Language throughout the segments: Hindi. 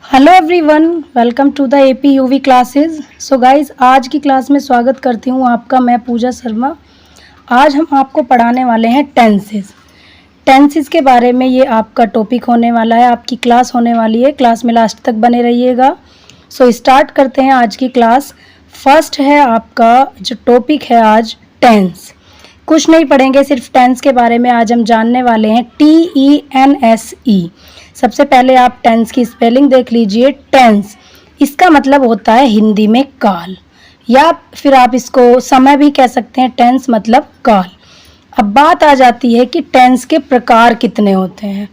Hello everyone, welcome to the AP UV classes. So guys, आज की क्लास में स्वागत करती हूँ आपका। मैं पूजा शर्मा। आज हम आपको पढ़ाने वाले हैं टेंसेस। टेंसेस के बारे में ये आपका टॉपिक होने वाला है, आपकी क्लास होने वाली है। क्लास में लास्ट तक बने रहिएगा। सो स्टार्ट करते हैं आज की क्लास। फर्स्ट है आपका जो टॉपिक है आज, टेंस। कुछ नहीं पढ़ेंगे, सिर्फ टेंस के बारे में आज हम जानने वाले हैं। TENSE। सबसे पहले आप टेंस की स्पेलिंग देख लीजिए। टेंस, इसका मतलब होता है हिंदी में काल, या फिर आप इसको समय भी कह सकते हैं। टेंस मतलब काल। अब बात आ जाती है कि टेंस के प्रकार कितने होते हैं।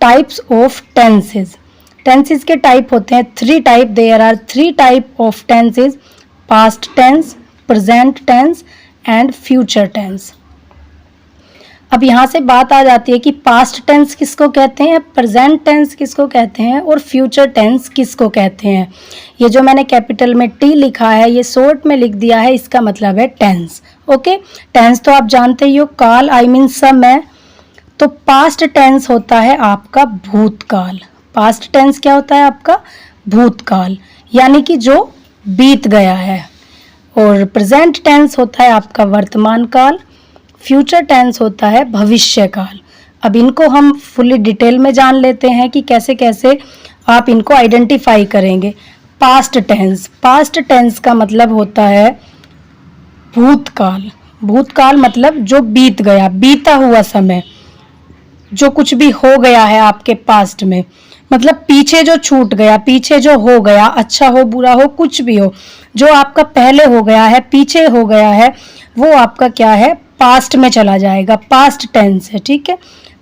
Types of tenses. टेंसेस के टाइप होते हैं 3 type. There are 3 type of tenses: past tense, present tense and future tense. अब यहाँ से बात आ जाती है कि पास्ट टेंस किसको कहते हैं, प्रेजेंट टेंस किसको कहते हैं और फ्यूचर टेंस किसको कहते हैं। ये जो मैंने कैपिटल में टी लिखा है, ये शॉर्ट में लिख दिया है, इसका मतलब है टेंस। ओके, टेंस तो आप जानते ही हो, काल आई मीन समय। तो पास्ट टेंस होता है आपका भूतकाल। पास्ट टेंस क्या होता है आपका? भूतकाल, यानी कि जो बीत गया है। और प्रेजेंट टेंस होता है आपका वर्तमान काल। फ्यूचर टेंस होता है भविष्य काल। अब इनको हम फुली डिटेल में जान लेते हैं कि कैसे कैसे आप इनको आइडेंटिफाई करेंगे। पास्ट टेंस, पास्ट टेंस का मतलब होता है भूतकाल। भूतकाल मतलब जो बीत गया, बीता हुआ समय, जो कुछ भी हो गया है आपके पास्ट में, मतलब पीछे जो छूट गया, पीछे जो हो गया, अच्छा हो बुरा हो कुछ भी हो, जो आपका पहले हो गया है, पीछे हो गया है, वो आपका क्या है, पास्ट में चला जाएगा। पास्ट टेंस है, ठीक है।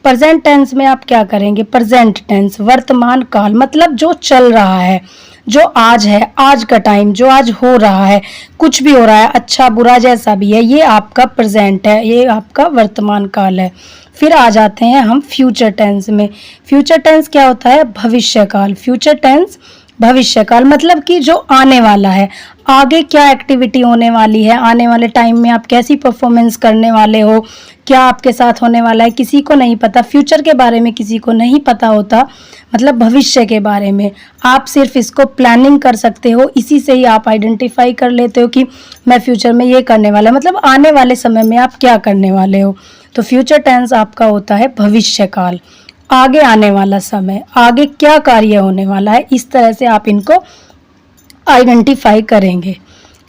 प्रेजेंट टेंस में आप क्या करेंगे? प्रेजेंट टेंस वर्तमान काल, मतलब जो चल रहा है, जो आज है, आज का टाइम, जो आज हो रहा है, कुछ भी हो रहा है, अच्छा बुरा जैसा भी है, ये आपका प्रेजेंट है, ये आपका वर्तमान काल है। फिर आ जाते हैं हम फ्यूचर टेंस में। फ्यूचर टेंस क्या होता है? भविष्य काल। फ्यूचर टेंस भविष्य काल मतलब कि जो आने वाला है, आगे क्या एक्टिविटी होने वाली है, आने वाले टाइम में आप कैसी परफॉर्मेंस करने वाले हो, क्या आपके साथ होने वाला है, किसी को नहीं पता। फ्यूचर के बारे में किसी को नहीं पता होता, मतलब भविष्य के बारे में आप सिर्फ इसको प्लानिंग कर सकते हो। इसी से ही आप आइडेंटिफाई कर लेते हो कि मैं फ्यूचर में ये करने वाला, मतलब आने वाले समय में आप क्या करने वाले हो। तो फ्यूचर टेंस आपका होता है भविष्य काल, आगे आने वाला समय, आगे क्या कार्य होने वाला है, इस तरह से आप इनको आइडेंटिफाई करेंगे।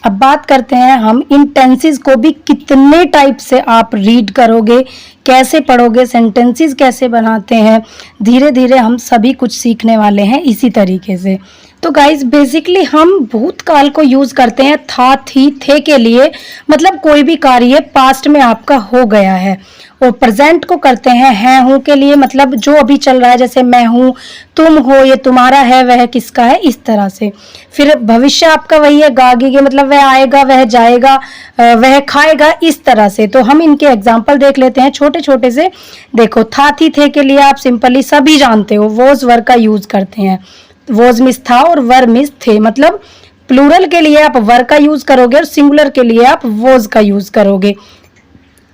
अब बात करते हैं हम इन टेंसेस को भी कितने टाइप से आप रीड करोगे, कैसे पढ़ोगे, सेंटेंसेस कैसे बनाते हैं, धीरे धीरे हम सभी कुछ सीखने वाले हैं इसी तरीके से। तो गाइज, बेसिकली हम भूतकाल को यूज करते हैं था, थी, थे के लिए, मतलब कोई भी कार्य पास्ट में आपका हो गया है। और प्रेजेंट को करते हैं हूँ के लिए, मतलब जो अभी चल रहा है, जैसे मैं हूँ, तुम हो, ये तुम्हारा है, वह किसका है, इस तरह से। फिर भविष्य आपका वही है, गागेगे, मतलब वह आएगा, वह जाएगा, वह खाएगा, इस तरह से। तो हम इनके एग्जाम्पल देख लेते हैं छोटे छोटे से। देखो, था, थी, थे के लिए आप सिंपली सभी जानते हो, वॉज वर्ग का यूज करते हैं। वॉज मिस था और वर मिस थे, मतलब प्लूरल के लिए आप वर का यूज करोगे और सिंगुलर के लिए आप वॉज का यूज करोगे।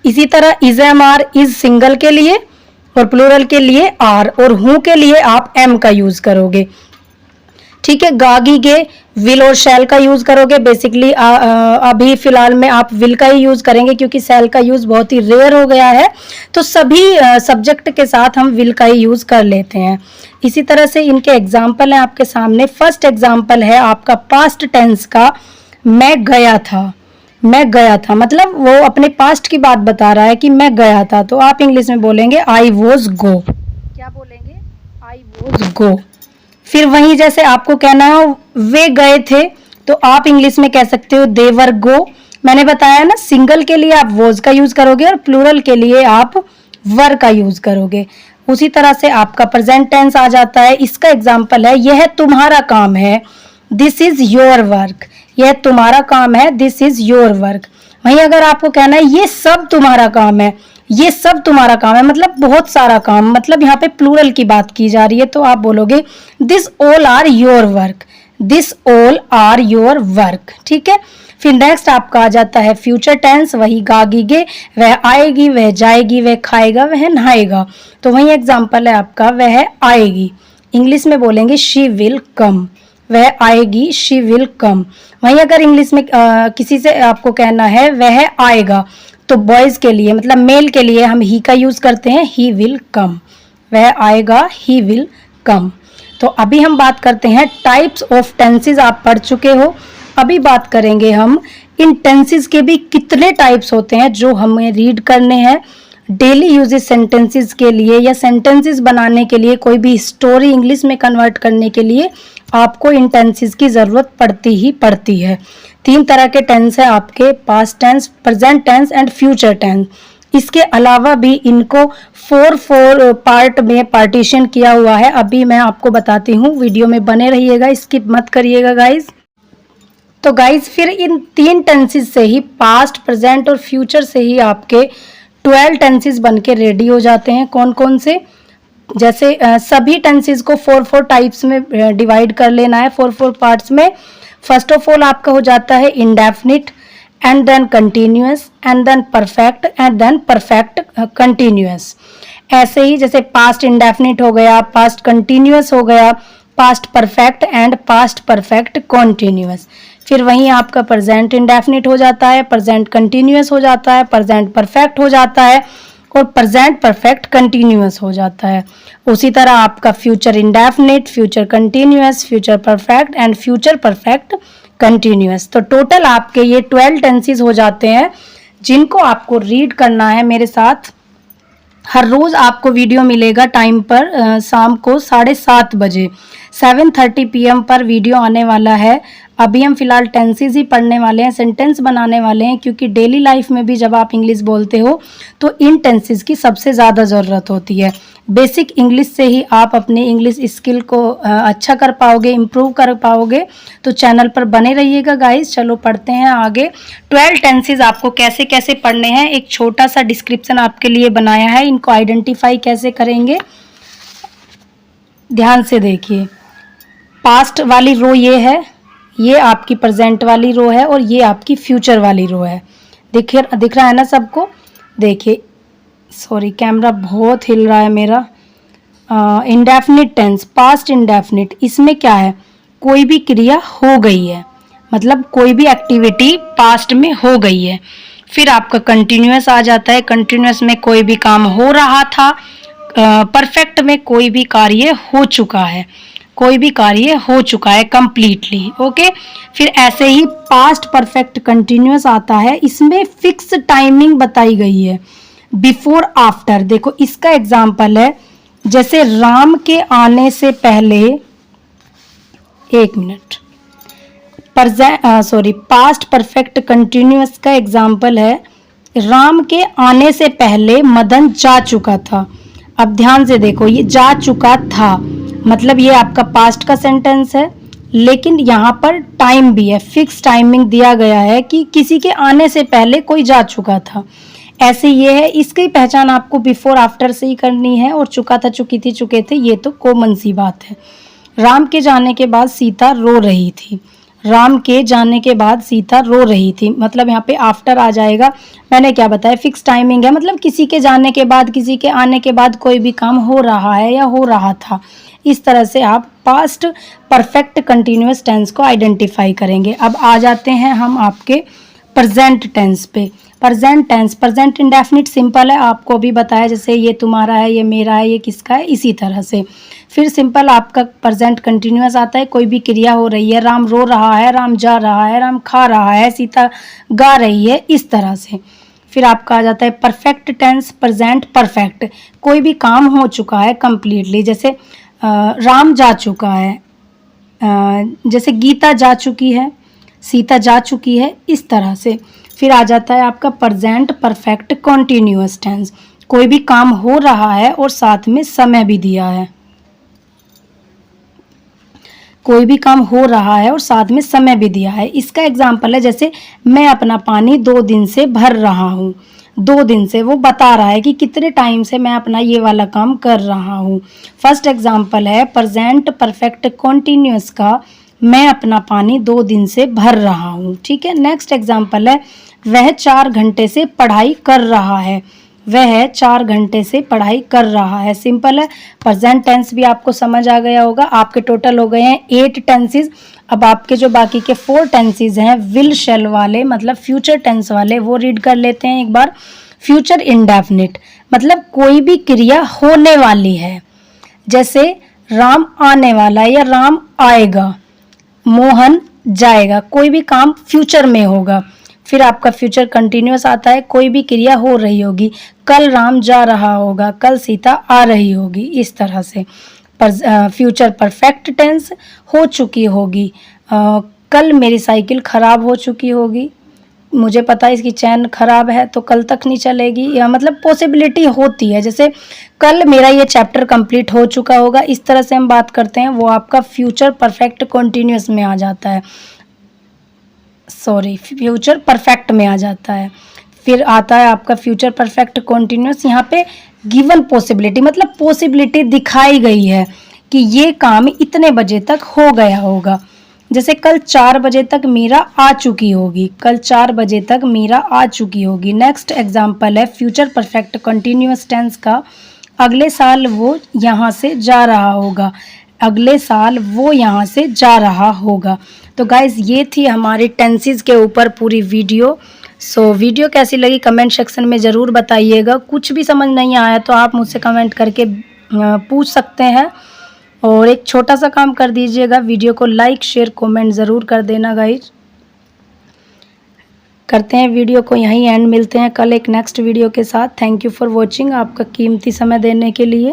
इसी तरह is am are, is single के लिए और प्लूरल के लिए आर, और हूं के लिए आप एम का यूज करोगे, ठीक है। गागी गे, विल और शैल का यूज करोगे। बेसिकली अभी फिलहाल में आप विल का ही यूज करेंगे, क्योंकि शैल का यूज बहुत ही रेयर हो गया है, तो सभी सब्जेक्ट के साथ हम विल का ही यूज कर लेते हैं। इसी तरह से इनके एग्जाम्पल हैं आपके सामने। फर्स्ट एग्जाम्पल है आपका पास्ट टेंस का, मैं गया था। मैं गया था मतलब वो अपने पास्ट की बात बता रहा है कि मैं गया था, तो आप इंग्लिश में बोलेंगे आई वॉज गो। क्या बोलेंगे? आई वॉज गो। फिर वहीं जैसे आपको कहना है वे गए थे, तो आप इंग्लिश में कह सकते हो दे वर गो। मैंने बताया ना, सिंगल के लिए आप वॉज का यूज करोगे और प्लूरल के लिए आप वर का यूज करोगे। उसी तरह से आपका प्रेजेंट टेंस आ जाता है। इसका एग्जाम्पल है, यह तुम्हारा काम है, दिस इज योर वर्क। यह तुम्हारा काम है, दिस इज योर वर्क। वहीं अगर आपको कहना है ये सब तुम्हारा काम है, ये सब तुम्हारा काम है, मतलब बहुत सारा काम, मतलब यहाँ पे प्लूरल की बात की जा रही है, तो आप बोलोगे this all are your work, this all are your work, ठीक है। फिर नेक्स्ट आपका आ जाता है फ्यूचर टेंस, वही गागीगे, वह आएगी, वह जाएगी, वह खाएगा, वह नहाएगा। तो वही एग्जाम्पल है आपका, वह आएगी। इंग्लिश में बोलेंगे शी विल कम, वह आएगी, शी विल कम। वहीं अगर इंग्लिश में किसी से आपको कहना है वह आएगा, तो बॉयज़ के लिए मतलब मेल के लिए हम ही का यूज़ करते हैं, ही विल कम, वह आएगा, ही विल कम। तो अभी हम बात करते हैं टाइप्स ऑफ टेंसेस, आप पढ़ चुके हो। अभी बात करेंगे हम इन टेंसेस के भी कितने टाइप्स होते हैं जो हमें रीड करने हैं डेली यूजेज सेंटेंसेस के लिए, या सेंटेंसेस बनाने के लिए, कोई भी स्टोरी इंग्लिश में कन्वर्ट करने के लिए आपको इन टेंसेस की ज़रूरत पड़ती ही पड़ती है। 3 तरह के टेंस है आपके, past tense, present tense and future tense. इसके अलावा भी इनको 4 पार्ट में पार्टीशन किया हुआ है। अभी मैं आपको बताती हूँ, वीडियो में बने रहिएगा, स्किप मत करिएगा गाइज। तो गाइज फिर इन 3 टेंसेस से ही, पास्ट, प्रेजेंट और फ्यूचर से ही आपके 12 टेंसेस बन के रेडी हो जाते हैं। कौन कौन से? जैसे सभी टेंसेस को 4 टाइप्स में डिवाइड कर लेना है, 4 पार्ट्स में। फर्स्ट ऑफ ऑल आपका हो जाता है indefinite, and then continuous, and then perfect, and then perfect continuous. ऐसे ही जैसे पास्ट इंडेफिनिट हो गया, पास्ट कंटिन्यूअस हो गया, past perfect and past perfect continuous. फिर वहीं आपका प्रेजेंट इंडेफिनिट हो जाता है, प्रेजेंट कंटिन्यूअस हो जाता है, प्रेजेंट परफेक्ट हो जाता है और प्रेजेंट परफेक्ट कंटिन्यूअस हो जाता है। उसी तरह आपका future indefinite, future continuous, future perfect and future perfect continuous. तो टोटल आपके ये 12 टेंसेस हो जाते हैं जिनको आपको रीड करना है मेरे साथ। हर रोज़ आपको वीडियो मिलेगा टाइम पर, शाम को 7:30 बजे 7:30 PM पर वीडियो आने वाला है। अभी हम फिलहाल टेंसेस ही पढ़ने वाले हैं, सेंटेंस बनाने वाले हैं, क्योंकि डेली लाइफ में भी जब आप इंग्लिश बोलते हो तो इन टेंसेस की सबसे ज़्यादा ज़रूरत होती है। बेसिक इंग्लिश से ही आप अपनी इंग्लिश स्किल को अच्छा कर पाओगे, इम्प्रूव कर पाओगे। तो चैनल पर बने रहिएगा गाइस। चलो पढ़ते हैं आगे। 12 टेंसेस आपको कैसे कैसे पढ़ने हैं, एक छोटा सा डिस्क्रिप्शन आपके लिए बनाया है। इनको आइडेंटिफाई कैसे करेंगे, ध्यान से देखिए। पास्ट वाली रो ये है, ये आपकी प्रेजेंट वाली रो है और ये आपकी फ्यूचर वाली रो है। दिख रहा है ना सबको? देखिए, सॉरी कैमरा बहुत हिल रहा है मेरा। इंडेफिनिट टेंस, पास्ट इंडेफिनिट, इसमें क्या है? कोई भी क्रिया हो गई है, मतलब कोई भी एक्टिविटी पास्ट में हो गई है। फिर आपका कंटिन्यूअस आ जाता है, कंटिन्यूअस में कोई भी काम हो रहा था। परफेक्ट में कोई भी कार्य हो चुका है, कोई भी कार्य हो चुका है कंप्लीटली। ओके, फिर ऐसे ही पास्ट परफेक्ट कंटिन्यूअस आता है, इसमें फिक्स टाइमिंग बताई गई है, बिफोर आफ्टर। देखो इसका एग्जाम्पल है, जैसे राम के आने से पहले, एक मिनट, पास्ट परफेक्ट कंटिन्यूअस का एग्जाम्पल है, राम के आने से पहले मदन जा चुका था। अब ध्यान से देखो, ये जा चुका था मतलब ये आपका पास्ट का सेंटेंस है, लेकिन यहाँ पर टाइम भी है, फिक्स टाइमिंग दिया गया है कि किसी के आने से पहले कोई जा चुका था। ऐसे ये है, इसकी पहचान आपको बिफोर आफ्टर से ही करनी है। और चुका था, चुकी थी, चुके थे, ये तो कॉमन सी बात है। राम के जाने के बाद सीता रो रही थी, राम के जाने के बाद सीता रो रही थी, मतलब यहाँ पे आफ्टर आ जाएगा। मैंने क्या बताया, फिक्स टाइमिंग है, मतलब किसी के जाने के बाद, किसी के आने के बाद कोई भी काम हो रहा है या हो रहा था। इस तरह से आप पास्ट परफेक्ट कंटिन्यूअस टेंस को आइडेंटिफाई करेंगे। अब आ जाते हैं हम आपके प्रेजेंट टेंस पे। Present tense, present indefinite simple है, आपको अभी बताया, जैसे ये तुम्हारा है, ये मेरा है, ये किसका है, इसी तरह से। फिर सिंपल आपका प्रेजेंट कंटिन्यूअस आता है, कोई भी क्रिया हो रही है, राम रो रहा है, राम जा रहा है, राम खा रहा है, सीता गा रही है, इस तरह से। फिर आपका आ जाता है परफेक्ट टेंस, प्रेजेंट परफेक्ट, कोई भी काम हो चुका है कंप्लीटली, जैसे राम जा चुका है, जैसे गीता जा चुकी है, सीता जा चुकी है, इस तरह से। फिर आ जाता है आपका प्रेजेंट परफेक्ट कॉन्टिन्यूअस टेंस, कोई भी काम हो रहा है और साथ में समय भी दिया है, कोई भी काम हो रहा है और साथ में समय भी दिया है। इसका एग्जाम्पल है, जैसे मैं अपना पानी 2 दिन से भर रहा हूँ। 2 दिन से वो बता रहा है कि कितने टाइम से मैं अपना ये वाला काम कर रहा हूँ। फर्स्ट एग्जाम्पल है प्रेजेंट परफेक्ट कॉन्टिन्यूअस का, मैं अपना पानी 2 दिन से भर रहा हूँ। ठीक है, नेक्स्ट एग्जाम्पल है, वह 4 घंटे से पढ़ाई कर रहा है। वह 4 घंटे से पढ़ाई कर रहा है। सिंपल है। प्रेजेंट टेंस भी आपको समझ आ गया होगा। आपके टोटल हो गए हैं 8 टेंसेस। अब आपके जो बाकी के 4 टेंसेस हैं विल शैल वाले, मतलब फ्यूचर टेंस वाले, वो रीड कर लेते हैं एक बार। फ्यूचर इंडेफिनिट मतलब कोई भी क्रिया होने वाली है, जैसे राम आने वाला है या राम आएगा, मोहन जाएगा, कोई भी काम फ्यूचर में होगा। फिर आपका फ्यूचर कंटिन्यूअस आता है, कोई भी क्रिया हो रही होगी, कल राम जा रहा होगा, कल सीता आ रही होगी, इस तरह से। फ्यूचर परफेक्ट टेंस हो चुकी होगी, कल मेरी साइकिल खराब हो चुकी होगी, मुझे पता है इसकी चैन खराब है तो कल तक नहीं चलेगी, या मतलब पॉसिबिलिटी होती है, जैसे कल मेरा ये चैप्टर कंप्लीट हो चुका होगा, इस तरह से हम बात करते हैं, वो आपका फ्यूचर परफेक्ट कॉन्टिन्यूअस में आ जाता है, फ्यूचर परफेक्ट में आ जाता है। फिर आता है आपका फ्यूचर परफेक्ट कॉन्टिन्यूअस, यहाँ पे गिवन पॉसिबिलिटी मतलब पॉसिबिलिटी दिखाई गई है कि ये काम इतने बजे तक हो गया होगा, जैसे कल 4 बजे तक मीरा आ चुकी होगी, कल 4 बजे तक मीरा आ चुकी होगी। नेक्स्ट एग्जाम्पल है फ्यूचर परफेक्ट कंटिन्यूअस टेंस का, अगले साल वो यहाँ से जा रहा होगा, अगले साल वो यहाँ से जा रहा होगा। तो गाइज ये थी हमारी टेंसेस के ऊपर पूरी वीडियो। सो वीडियो कैसी लगी कमेंट सेक्शन में ज़रूर बताइएगा। कुछ भी समझ नहीं आया तो आप मुझसे कमेंट करके पूछ सकते हैं। और एक छोटा सा काम कर दीजिएगा, वीडियो को लाइक शेयर कमेंट ज़रूर कर देना गाइज। करते हैं वीडियो को यहीं एंड, मिलते हैं कल एक नेक्स्ट वीडियो के साथ। थैंक यू फॉर वॉचिंग, आपका कीमती समय देने के लिए।